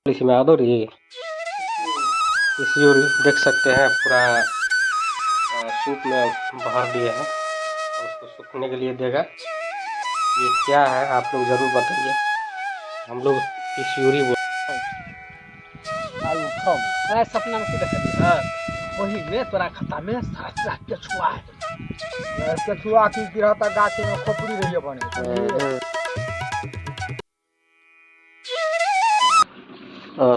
इसमें आदर ये इसी ओर देख सकते हैं पूरा सूप में भर दिए हैं और उसको सूखने के लिए देगा। ये क्या है आप लोग ज़रूर बताइए। हम लोग इसी आलू खाओ मैं सपना में सीधा कर वही में तोरा खाता में केछुआ है केछुआ की गिरता गाछ में खोपड़ी रही बने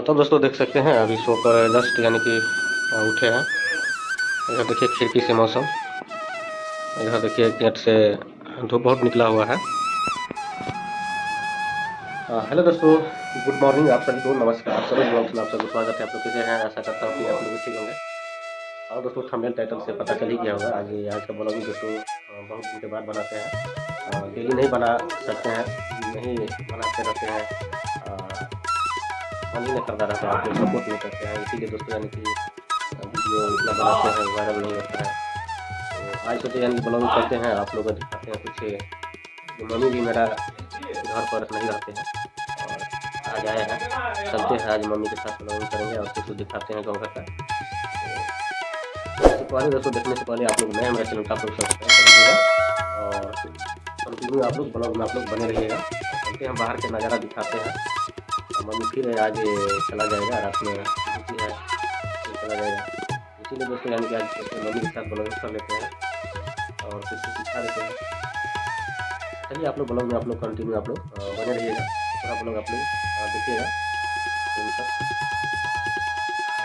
तो दोस्तों देख सकते हैं अभी सोकर जस्ट यानी कि उठे हैं। इधर देखिए खिड़की से मौसम, इधर देखिए गेट से धूप बहुत निकला हुआ है। हेलो दोस्तों, गुड मॉर्निंग आप सभी को, नमस्कार। आप सभी ब्लॉग्स में आप सबको स्वागत है। आप लोग कैसे हैं? आशा करता हूँ कि आप लोग ठीक होंगे। और दोस्तों थंबनेल टाइटल से पता चल ही गया होगा आज का ब्लॉगिंग दोस्तों बहुत दिन के बाद बनाते हैं। डेली नहीं बना सकते हैं, नहीं बनाते रहते हैं, मन ही नहीं करता रहता है, आप लोग सपोर्ट नहीं करते हैं, इसीलिए दोस्तों यानी कि वीडियो इतना बनाते हैं वायरल नहीं होता है। तो आज सोचे यानी ब्लॉगिंग करते हैं, आप लोग को दिखाते हैं कुछ। मम्मी भी मेरा घर पर नहीं रहते हैं और आज आए हैं, चलते हैं आज मम्मी के साथ ब्लॉगिंग करेंगे और कुछ दिखाते हैं गाँव घर का। तो पहले दोस्तों देखने से पहले आप लोग नए मेरे चैनल का आप लोग सब्सक्राइब कर दीजिएगा और कंटिन्यू आप लोग ब्लॉग में आप लोग बने रहिएगा। चलते हैं बाहर के नज़ारा दिखाते हैं। मम्मी फिर आज चला जाएगा, रात में ड्यूटी है तो चला जाएगा, इसीलिए दोस्तों यानी कि आज मम्मी के साथ ब्लॉगिंग कर लेते हैं और कुछ दिखा देते हैं। चलिए आप लोग ब्लॉग में आप लोग कंटिन्यू आप लोग बने रहिएगा, पूरा ब्लॉग आप लोग देखिएगा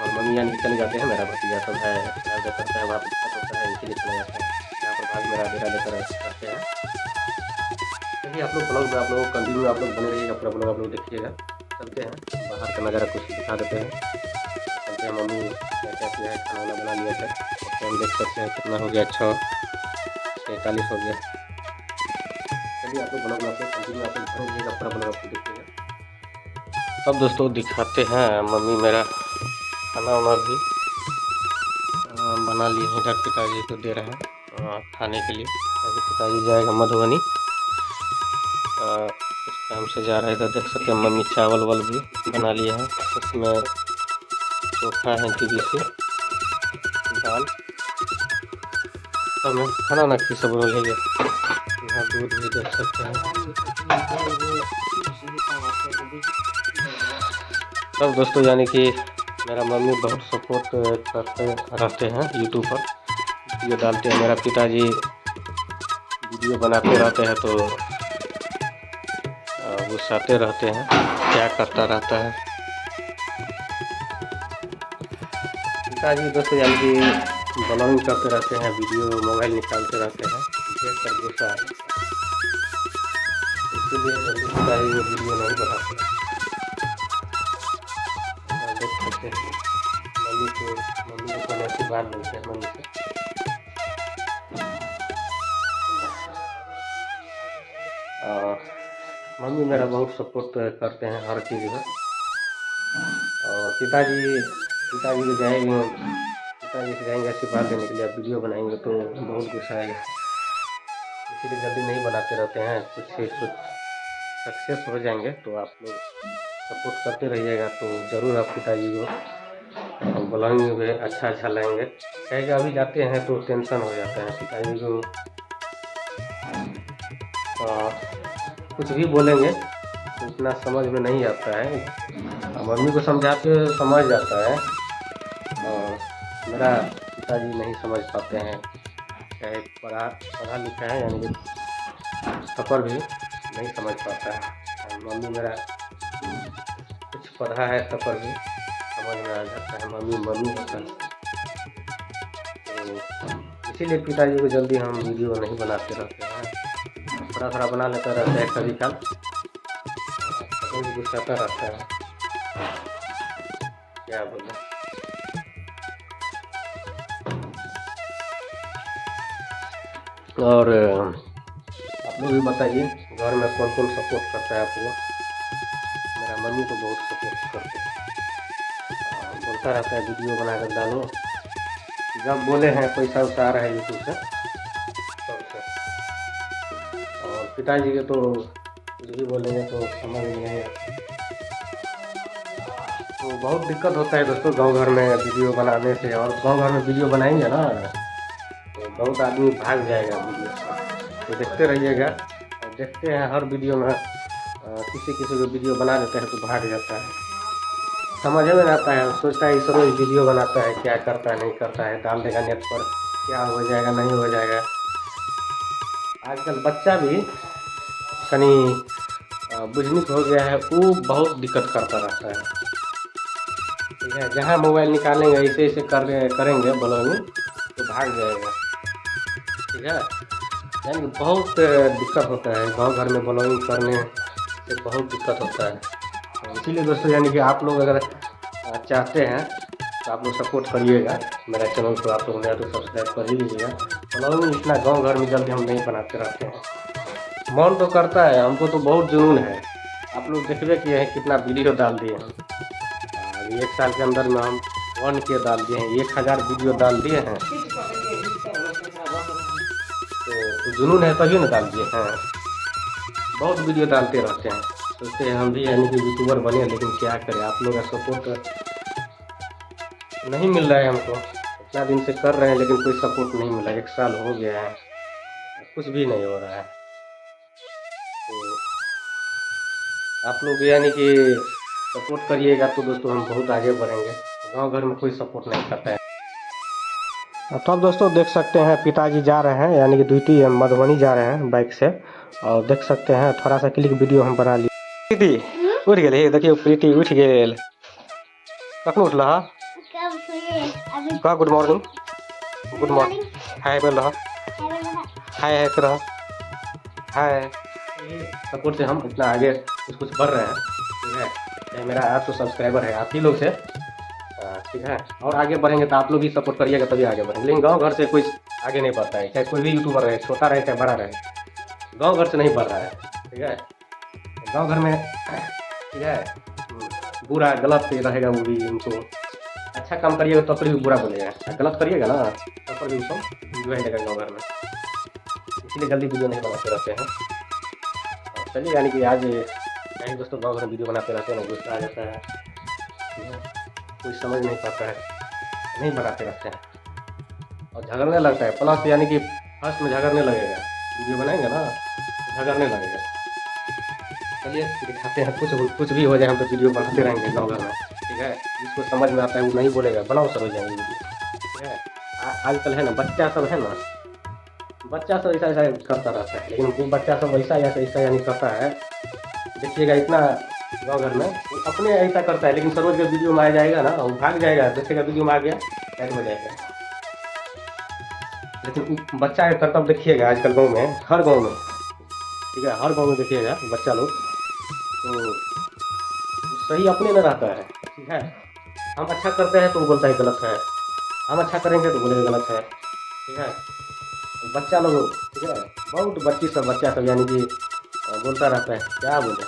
और मम्मी यानी चले जाते हैं। मेरा भतीजा सब है जो करता है वहाँ पर दिक्कत होता है, इसीलिए चले जाते हैं। यहाँ पर भाग मेरा डेरा लेकर करते हैं। चलिए आप लोग ब्लॉग में आप लोग कंटिन्यू आप लोग बने रहिएगा, पूरा ब्लॉग आप लोग देखिएगा। चलते हैं बाहर का नज़ारा कुछ दिखा देते हैं। चलते हैं मम्मी क्या क्या किया है, खाना वाना बना लिया है। टाइम देख सकते हैं कितना हो गया, 6:43 हो गया। चलिए आप लोग ब्लॉग में आप लोग कंटिन्यू आप लोग बने रहिएगा, पूरा ब्लॉग आपको देखिएगा। तब दोस्तों दिखाते हैं मम्मी मेरा खाना वाना भी बना लिए हैं, इधर पिताजी को दे रहे हैं खाने के लिए। अभी पिताजी जाएगा मधुबनी, कुछ काम से जा रहा है। इधर देख सकते हैं मम्मी चावल वाल भी बना लिए हैं, उसमें चोखा है, TBC दाल, तो मैं खाना ना की सब ले गया। यहाँ दूध भी देख सकते हैं। तब दोस्तों यानी कि मेरा मम्मी बहुत सपोर्ट करते रहते हैं, यूट्यूब पर वीडियो डालते हैं। मेरा पिताजी वीडियो बनाते रहते हैं तो गुस्साते रहते हैं, क्या करता रहता है। पिताजी दोस्तों यानी कि ब्लॉगिंग करते रहते हैं, वीडियो मोबाइल निकालते रहते हैं, देख कर गुस्सा है, इसीलिए जल्दी पिताजी वो वीडियो नहीं बनाते। देख सकते हैं मम्मी को पहले से बात मिलते हैं मम्मी से। मम्मी मेरा बहुत सपोर्ट करते हैं हर चीज़ में। और पिताजी को जाएंगे, पिताजी से जाएंगे आशीर्वाद देने के लिए, अब वीडियो बनाएंगे तो बहुत गुस्सा आएगा, इसीलिए जल्दी नहीं बनाते रहते हैं। कुछ सक्सेस हो जाएंगे तो आप लोग सपोर्ट करते रहिएगा, तो ज़रूर आप पिताजी को ब्लॉगिंग में अच्छा लाएंगे। कहेंगे अभी जाते हैं तो टेंशन हो जाता है पिताजी को, कुछ भी बोलेंगे तो इतना समझ में नहीं आता है। मम्मी को समझाते समझ जाता है और मेरा पिताजी नहीं समझ पाते हैं, चाहे पढ़ा लिखा है यानी कि तब भी नहीं समझ पाता है। और मम्मी मेरा कुछ पढ़ा है तब भी समझ में आ जाता है, मम्मी होता है। तो इसीलिए पिताजी को जल्दी हम वीडियो नहीं बनाते रहते हैं, थोड़ा बना लेता रहता है कभी कल, कभी गुस्साता रहता है, क्या बोले। और आप लोग भी बताइए घर में कौन कौन सपोर्ट करता है आपको। मेरा मम्मी को बहुत सपोर्ट करते हैं, बोलता रहता है वीडियो बना कर डालो, जब बोले हैं पैसा उठा रहा है यूट्यूब से तब से। और पिताजी के तो कुछ भी बोलेंगे तो समझ में नहीं आता, तो बहुत दिक्कत होता है दोस्तों गांव घर में वीडियो बनाने से। और गांव घर में वीडियो बनाएंगे ना तो बहुत आदमी भाग जाएगा वीडियो से। तो देखते रहिएगा। और देखते हैं हर वीडियो में किसी किसी को वीडियो बना लेते हैं तो भाग जाता है, समझ में नहीं आता है, सोचता है इस रोज वीडियो बनाता है, क्या करता है नहीं करता है, डाल देगा नेट पर, क्या हो जाएगा नहीं हो जाएगा। आजकल बच्चा भी शनि बुझनिक हो गया है, वो बहुत दिक्कत करता रहता है। ठीक है, जहाँ मोबाइल निकालेंगे ऐसे ऐसे करेंगे ब्लॉगिंग तो भाग जाएगा। ठीक है, यानी बहुत दिक्कत होता है गांव घर में ब्लॉगिंग करने से, बहुत दिक्कत होता है। इसीलिए दोस्तों यानी कि आप लोग अगर चाहते हैं तो आप लोग सपोर्ट करिएगा मेरा चैनल को। आप लोग नया तो सब्सक्राइब कर ही लीजिएगा। ब्लॉगिंग इतना गांव घर में जल्दी हम नहीं बनाते रहते हैं, मन तो करता है, हमको तो बहुत जुनून है। आप लोग देखबे किए हैं कितना वीडियो डाल दिए हम। अभी 1 साल के अंदर में हम 1K डाल दिए हैं, 1000 वीडियो डाल दिए हैं। तो जुनून है तभी ना डाल दिए हैं। बहुत वीडियो डालते रहते हैं, सोचते हैं हम भी यानी कि यूट्यूबर बने, लेकिन क्या करें, आप लोग का सपोर्ट नहीं मिल रहा है हमको। इतना दिन से कर रहे हैं लेकिन कोई सपोर्ट नहीं मिला। 1 साल हो गया है, कुछ भी नहीं हो रहा है। तो आप लोग यानी कि सपोर्ट करिएगा तो दोस्तों हम बहुत आगे बढ़ेंगे। गांव घर में कोई सपोर्ट नहीं करता है। तो अब दोस्तों देख सकते हैं पिताजी जा रहे हैं यानी कि ड्यूटी मधुबनी जा रहे हैं बाइक से। और देख सकते हैं थोड़ा सा क्लिक वीडियो हम बना लिए। प्रीति उठ गए, देखिए प्रीति उठ गए। कखन उठल कहा good morning, good morning hi बोल रहा, हाय हाय कर हाय। सपोर्ट से हम इतना आगे कुछ कुछ बढ़ रहे हैं। ठीक है, चाहे मेरा 800 सब्सक्राइबर है आप ही लोग से। ठीक है, और आगे बढ़ेंगे तो आप लोग भी सपोर्ट करिएगा तभी आगे बढ़ेंगे। लेकिन गांव घर से कोई आगे नहीं बढ़ता है, चाहे कोई भी यूट्यूबर रहे, छोटा रहे चाहे बड़ा रहे, गांव घर से नहीं बढ़ रहा है। ठीक है, गांव घर में ठीक है बुरा गलत रहेगा, वो भी उनको अच्छा काम करिएगा तो पर भी बुरा बोलेगा, गलत करिएगा ना तो पर भी उसको जो है गाँव घर में। इसलिए जल्दी वीडियो नहीं बनाते रहते हैं। चलिए यानी कि आज कहीं दोस्तों गाँव घर में वीडियो बनाते रहते हैं ना, गुस्सा आ जाता है, कोई समझ नहीं पाता है, नहीं बनाते रहते हैं और झगड़ने लगता है। प्लस यानी कि फर्स्ट में झगड़ने लगेगा, वीडियो बनाएंगे ना तो झगड़ने लगेगा। चलिए दिखाते हैं, कुछ भी हो जाए हम तो वीडियो बनाते रहेंगे गाँव घर में। ठीक है, जिसको समझ में आता है वो नहीं बोलेगा, बनाओ सब हो जाएंगे वीडियो। ठीक है, आजकल है ना बच्चा सब है ना, बच्चा सब ऐसा ऐसा करता रहता है, लेकिन वो बच्चा सब ऐसा ऐसा यानी करता है। देखिएगा इतना गाँव घर में वो अपने ऐसा करता है, लेकिन सरोज के वीडियो में आ जाएगा ना वो भाग जाएगा, देखेगा वीडियो में आ गया ऐड हो जाएगा। लेकिन बच्चा का कर्तव्य देखिएगा आजकल गाँव में, हर गाँव में। ठीक है, हर गाँव में देखिएगा बच्चा लोग तो सही अपने में रहता है। ठीक है, हम अच्छा करते हैं तो वो बोलता है गलत है, हम अच्छा करेंगे तो बोलेगा गलत है। ठीक है, बच्चा लोग ठीक है बहुत बच्चा सब यानी कि बोलता रहता है, क्या बोले,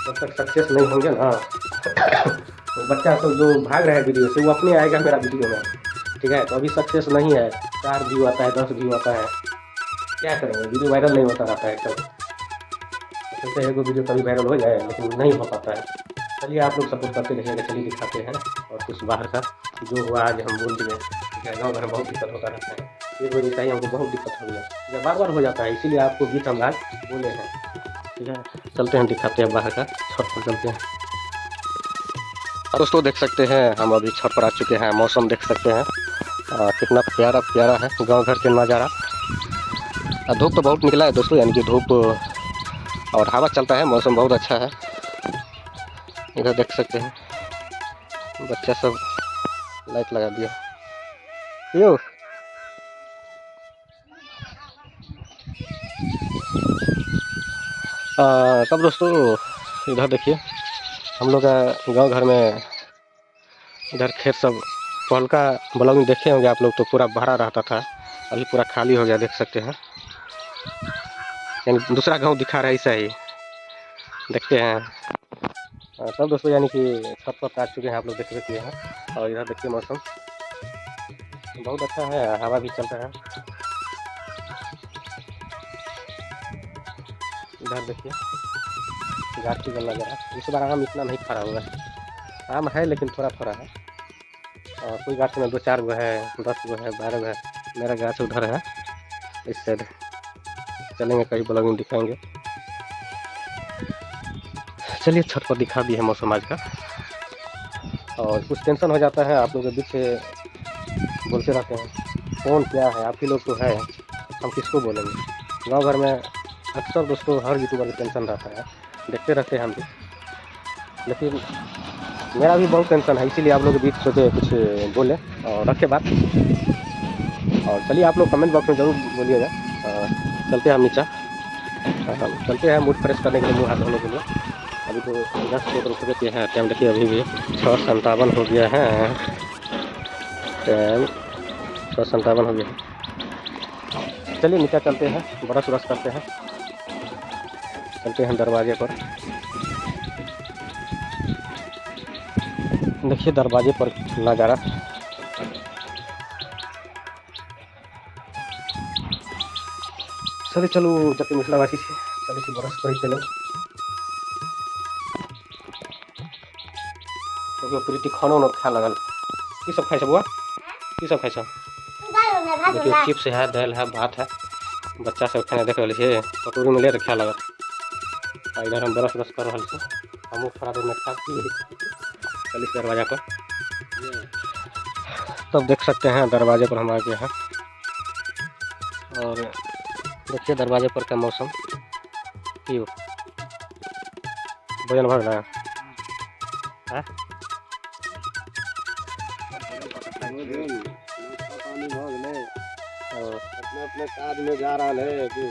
जब तक सक्सेस नहीं होंगे ना तो बच्चा सब जो भाग रहा है वीडियो से वो अपने आएगा मेरा वीडियो में। ठीक है, तो अभी सक्सेस नहीं है, 4 व्यू आता है 10 व्यू आता है, क्या करेंगे, वीडियो वायरल नहीं होता रहता है। कल सोचते हैं वो वीडियो कभी वायरल हो जाए लेकिन नहीं हो पाता है। चलिए आप लोग सपोर्ट करते रहिएगा। चलिए दिखाते हैं और कुछ बाहर का जो हुआ आज हम बोल दिए। ठीक है, गाँव घर में बहुत दिक्कत होता रहता है, एक वजह चाहिए हमको बहुत दिक्कत हो गया, बार बार हो जाता है, इसीलिए आपको गीत हम आज बोले हैं। ठीक है, चलते हैं दिखाते हैं बाहर का, छत पर चलते हैं। दोस्तों देख सकते हैं हम अभी छत पर आ चुके हैं, मौसम देख सकते हैं कितना प्यारा प्यारा है गांव घर के नज़ारा। धूप तो बहुत निकला है दोस्तों, यानी कि धूप और हवा चलता है, मौसम बहुत अच्छा है। इधर देख सकते हैं बच्चा सब लाइट लगा दिया। यो तब दोस्तों इधर देखिए हम लोग का गांव घर में इधर खेत सब पहल का ब्लॉगिंग देखे होंगे आप लोग, तो पूरा भरा रहता था, अभी पूरा खाली हो गया देख सकते हैं। यानी दूसरा गांव दिखा रहा है, ऐसा ही देखते हैं। तब दोस्तों यानी कि छत पर आ चुके हैं, आप लोग देख सकते हैं। और इधर देखिए मौसम बहुत अच्छा है, हवा भी चल रहा है। इधर देखिए गाछ की गल नजर, इस बार आम इतना नहीं फरा हुआ है, आम है लेकिन थोड़ा थोड़ा है, और कोई गाछ में 2-4 गो है, 10 गो है, 12 गो है। मेरा गाछ उधर है, इस साइड चलेंगे, कई ब्लॉग में दिखाएंगे। चलिए छत पर दिखा दिए है मौसम आज का। और कुछ टेंशन हो जाता है, आप लोग के बीच से बोलते रहते हैं कौन क्या है, आप ही लोग तो है, हम किसको बोलेंगे। गांव भर में अक्सर दोस्तों हर यूट्यूबर का टेंशन रहता है, देखते रहते हैं हम भी, लेकिन मेरा भी बहुत टेंशन है, इसीलिए आप लोग के बीच सोचे कुछ बोले और रखे बात। और चलिए आप लोग कमेंट बॉक्स में ज़रूर बोलिएगा। चलते हैं हम नीचे, चलते हैं मूड फ्रेश करने के लिए, मुँह हाथ धोने के लिए। अभी तो 10 रुपये के हैं, टाइम देखिए अभी भी 6:57 हो गया है, टाइम 6:57 हो गया है। चलिए नीचे चलते हैं, ब्रश व्रश करते हैं, चलते हैं दरवाजे पर। देखिए दरवाजे पर नज़ारा, चलिए चलो जब मिथिलावासी से चलिए ब्रश कर चलो, प्रीति खानो न खा लगल। की सब खाई बुआ, की सब खाई? देखिए चिप्स है, दाल है, भात है, बच्चा सब खाना देख रहे हैं, कटोरी में ले रखे खा लगल। इधर हम ब्रश व्रश कर रहे हैं, हम थोड़ा देर में खा चलिए दरवाजा पर। तब देख सकते हैं दरवाजे पर हम आ गए हैं, और देखिए दरवाजे पर का मौसम। क्यों भोजन भर रहा है? अपने काज में जा रहा है कि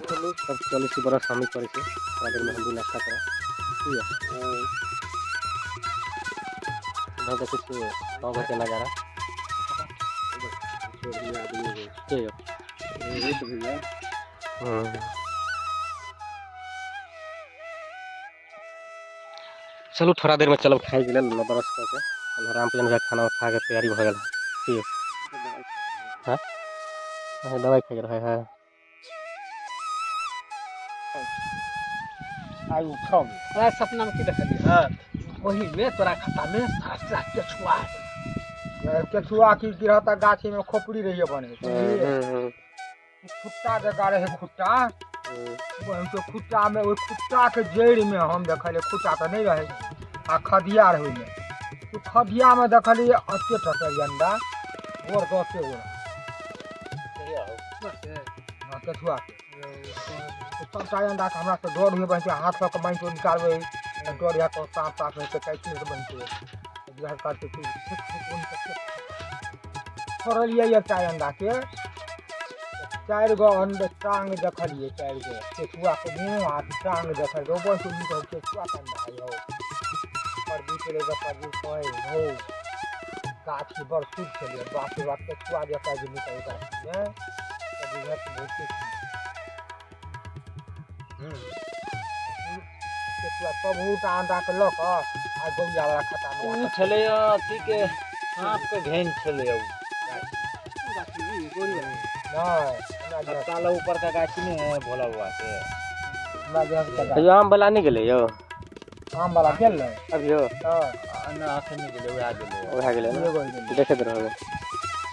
चलो सब 40 बरस हम ही करे थे, थोड़ा देर में हम भी नाश्ता करें। ठीक है, इधर देखो गाँव घर के नज़ारा। ठीक है, चलो थोड़ा देर में चलो खाई के लिए ब्रश करके आराम से खाना खा के तैयारी हो गया। ठीक है, हाँ दवाई खा रहा है। सपना में की देखलिए वही में तोरा खाता में सारा केचुआ की गिरहता गाछी में खोपड़ी रही बने खुट्टा के गाड़े है, खुट्टा तो खुट्टा में ओइ खुट्टा के जड़ में हम देखलिए, खुट्टा तो नहीं रहे आ खदिया रहे में, तो खदिया में देखलिए अते टटे अंडा गोर दसे गोर केचुआ सबटा अंडा के हमरा से डर हुए बन हाथ लग के बांध के निकालबे, डर या तो साफ साफ है तो कैसे बनते बिहार काट के छोड़लिए एक चाय अंडा के 4 गो अंडे टांग देखलिए, 4 गो केचुआ के मुँह हाथ टांग देखल रोबो से निकल केचुआ के अंडा हो पर बीच ले पर कोई हो गाछ पर सूख चले बात बात केचुआ देखा जे निकल गाछ में तभी है बहुत केचुआ बहुत अंडा के लक आ गौया वाला खाता में चले ठीक है, सांप के घेन चले नहीं ताला ऊपर का गाछी में है भोला हुआ के आम वाला नहीं गए यो, आम वाला गेल अभी हो ना आखे नहीं गेले उड़ा गेले ना देखे तो रहोगे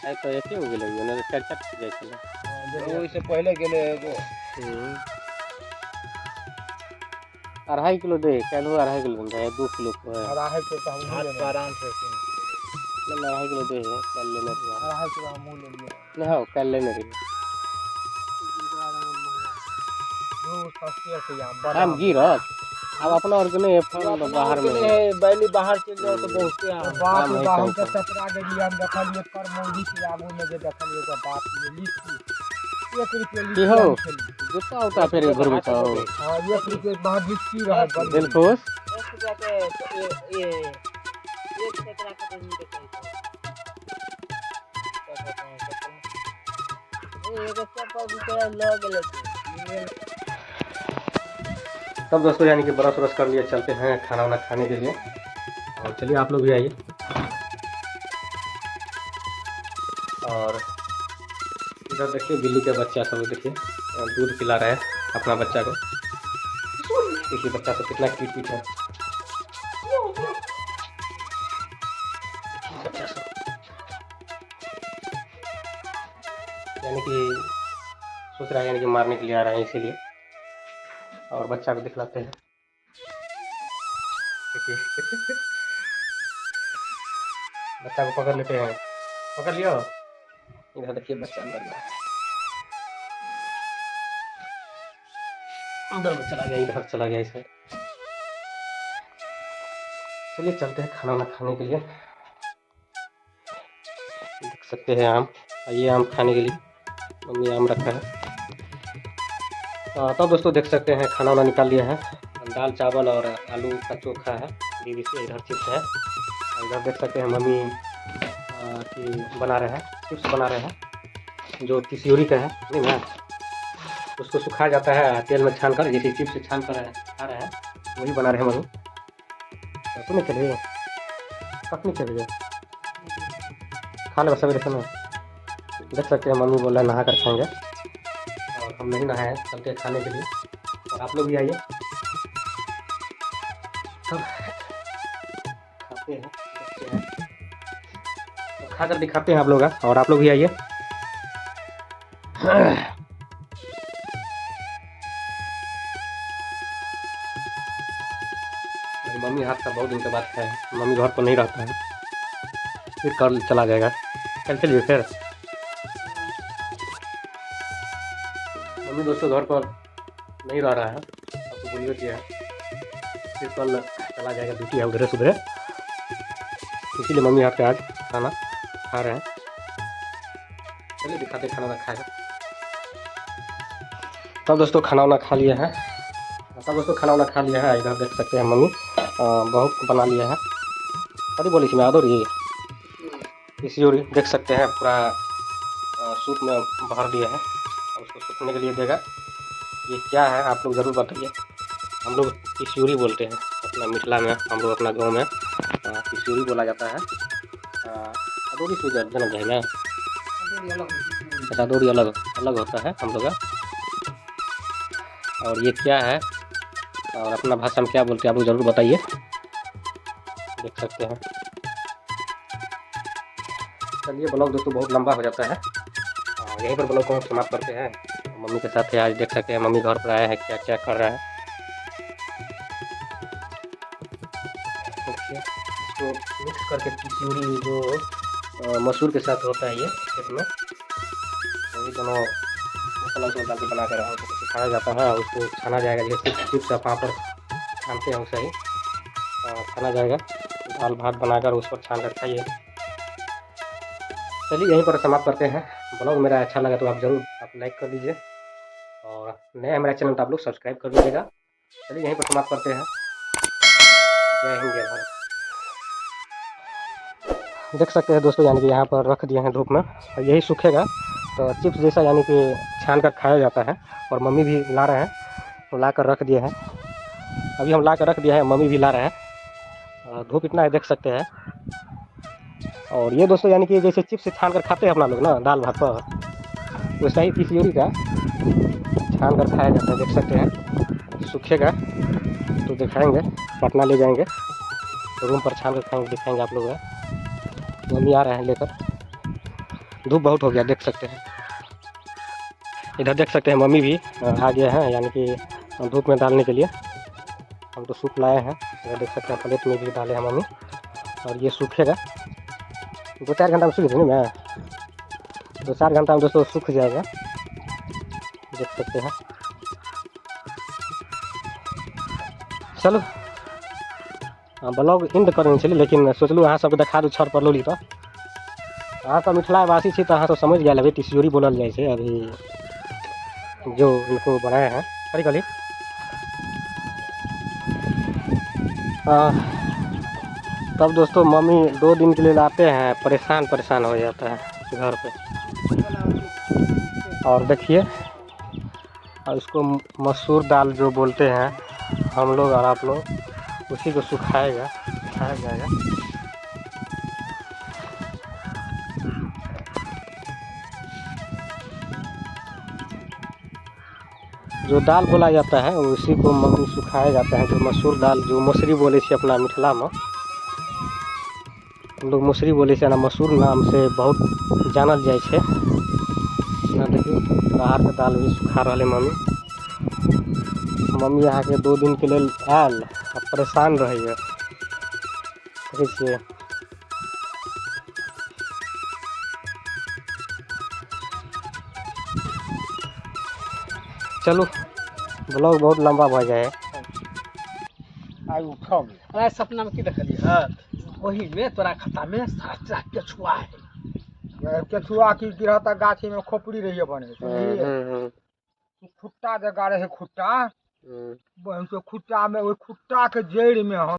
आई तो एके हो गेले ना 4-4 जाय छले ओइ से पहले गेले एगो 2.5 किलो दे चलो 2.5 किलो दे 2 किलो को है 2.5 किलो तो हम हाथ ले आराम से ना 2.5 किलो दे कल लेने 2.5 किलो हम ले लिए ना हो कल लेने दो सस्ते से आम हम गिरत अब अपना और नहीं फल बाहर में बैली बाहर चल जाओ तो बहुत बात बाहर के सतरा गई हम देखलिए कर मौजी के आगू में जे देखलिए ओकर बात ये लीची 1 रुपया लीची हो जूता उता फिर घर में तो हां 1 रुपया बाहर लीची रहा दिल खुश ये एक सतरा का नहीं देखा एगो चप्पल बिचारा ल गेले। तब दोस्तों यानी कि ब्रश व्रश कर लिए, चलते हैं खाना वाना खाने के लिए। और चलिए आप लोग भी आइए। और इधर देखिए बिल्ली के बच्चा सब देखिए दूध पिला रहे हैं अपना बच्चा को। देखिए बच्चा तो कितना क्यूट है। बच्चा सब यानी कि सोच रहा है, यानी कि मारने के लिए आ रहा है इसीलिए। और बच्चा को दिखलाते हैं। देखिए बच्चा को पकड़ लेते हैं। पकड़ लियो। इधर देखिए बच्चा अंदर में है। अंदर में चला गया, इधर चला गया इसे। चलिए चलते हैं खाना वाना खाने के लिए। देख सकते हैं आम। आइए आम खाने के लिए। मम्मी आम रखा है। तो दोस्तों देख सकते हैं खाना वाना निकाल लिया है। दाल चावल और आलू का चोखा है। बीवी से इधर चिप्स है। इधर देख सकते हैं मम्मी कि बना रहे हैं, चिप्स बना रहे हैं जो तिसियोरी का है, नहीं ना। उसको सुखाया जाता है तेल में छान कर, जैसे चिप्स छान कर खा रहे हैं वही बना रहे हैं मम्मी। तो नहीं चलिए, कब नहीं चलिए, खा ले सवेरे समय। देख सकते हैं मम्मी बोल रहा है नहा कर खाएंगे, और हम नहीं नहाए, चलते हैं खाने के लिए। और आप लोग भी आइए, तब खाते हैं, देखते हैं, तो खा कर दिखाते हैं आप लोग। और आप लोग भी आइए। मम्मी हाथ का बहुत दिन के बाद है। मम्मी घर पर नहीं रहता है, फिर कल चला जाएगा। कल चलिए फिर। मम्मी दोस्तों घर पर नहीं रह रहा है, आपको बोलिए किया है, फिर कल चला जाएगा, ड्यूटी है उधर सुधरे, इसीलिए मम्मी हाथ का आज खाना खा रहे हैं। चलिए दिखाते खाना वाना खाएगा। तब दोस्तों खाना वाना खा लिया है। इधर देख सकते हैं मम्मी बहुत बना लिया है। अरे बोली थी मैं आदो रही तिसियोरी, देख सकते हैं पूरा सूप में भर दिया है और उसको सूखने के लिए देगा। ये क्या है आप लोग ज़रूर बताइए। हम लोग तिसियोरी बोलते हैं अपना मिथिला में, हम लोग अपना गांव में तिसियोरी बोला जाता है। अदौरी से जनक है ना, अच्छा अदौरी अलग अलग होता है हम लोग का। और ये क्या है और अपना भाषा में क्या बोलते हैं आप लोग ज़रूर बताइए। देख सकते हैं। चलिए ब्लॉग दोस्तों बहुत लंबा हो जाता है, यहीं पर ब्लॉग को समाप्त करते हैं। मम्मी के साथ है आज, देख सकते हैं मम्मी घर पर आए हैं, क्या क्या कर रहा है। देखिए इसको मिक्स करके तिसियोरी जो मसूर के साथ होता है, ये खेत में वही दोनों मसाला उसमें डाल के बना कर उसको सुखाया जाता है। उसको छाना जाएगा, जैसे चिप्स आप वहाँ पर छानते हैं वैसे ही खाना जाएगा। दाल भात बनाकर उस पर छान कर खाइए। चलिए यहीं पर समाप्त करते हैं। ब्लॉग मेरा अच्छा लगा तो आप ज़रूर आप लाइक कर दीजिए, और नया मेरा चैनल तो आप लोग सब्सक्राइब कर दीजिएगा। चलिए यहीं पर समाप्त करते हैं। जय हिंद जय भारत। देख सकते हैं दोस्तों, यानी कि यहाँ पर रख दिए हैं धूप में, और यही सूखेगा तो चिप्स जैसा यानी कि छान कर खाया जाता है। और मम्मी भी ला रहे हैं, तो ला कर रख दिए हैं। अभी हम ला कर रख दिया है, मम्मी भी ला रहे हैं। धूप इतना है देख सकते हैं। और ये दोस्तों यानी कि जैसे चिप्स छान कर खाते हैं अपना लोग ना दाल भात पर, वैसा ही तिसियोरी का छान कर खाया जाता है। देख सकते हैं सूखेगा तो दिखाएंगे, पटना ले जाएंगे तो रूम पर छान कर खाएंगे, दिखाएंगे आप लोग। मम्मी आ रहे हैं लेकर। धूप बहुत हो गया देख सकते हैं। इधर देख सकते हैं मम्मी भी आ गए हैं, यानी कि धूप में डालने के लिए। हम तो सूप लाए हैं, इधर देख सकते हैं प्लेट में भी डाले हैं मम्मी। और ये सूखेगा 2-4 घंटा में सूख जाएगा। मैं 2-4 घंटा में दोस्तों सूख जाएगा, देख सकते हैं। चलो ब्लॉग इंड करें चलिए, लेकिन सोचलू अहाँ सबके देखा दू छत पर लोली तो अहाँ तो मिथिलावासी छी तो अहाँ तो समझ गया अभी तिसियोरी बोलल जाए छै। अभी जो इनको बनाए हैं करी कली तब दोस्तों मम्मी 2 दिन के लिए लाते हैं, परेशान हो जाता है घर पे। और देखिए और इसको मसूर दाल जो बोलते हैं हम लोग और आप लोग, उसी को सुखाया जाएगा। जो दाल बोला जाता है उसी को सुखाया जाता है, जो मसूर दाल, जो मसूरी बोले से अपना मिथिला में हम लोग मसूरी बोले से ना मसूर नाम से बहुत जानल जाए छे ना। देखियो बाहर के दाल भी सुखा रहा है मम्मी यहाँ के 2 दिन के लिए आयल आ परेशान रही है, देखे छिए। चलो ब्लॉग बहुत लंबा भ जाए। आई उठब अरे सपना में की देखलिए हां वही में तोरा खाता में सारा केछुआ है। केचुआ की गिरहता गाछी में खोपड़ी रही बने खुट्टा जगह रहे खुट्टा, खुट्टा में, ओहि खुट्टा के जड़ में हम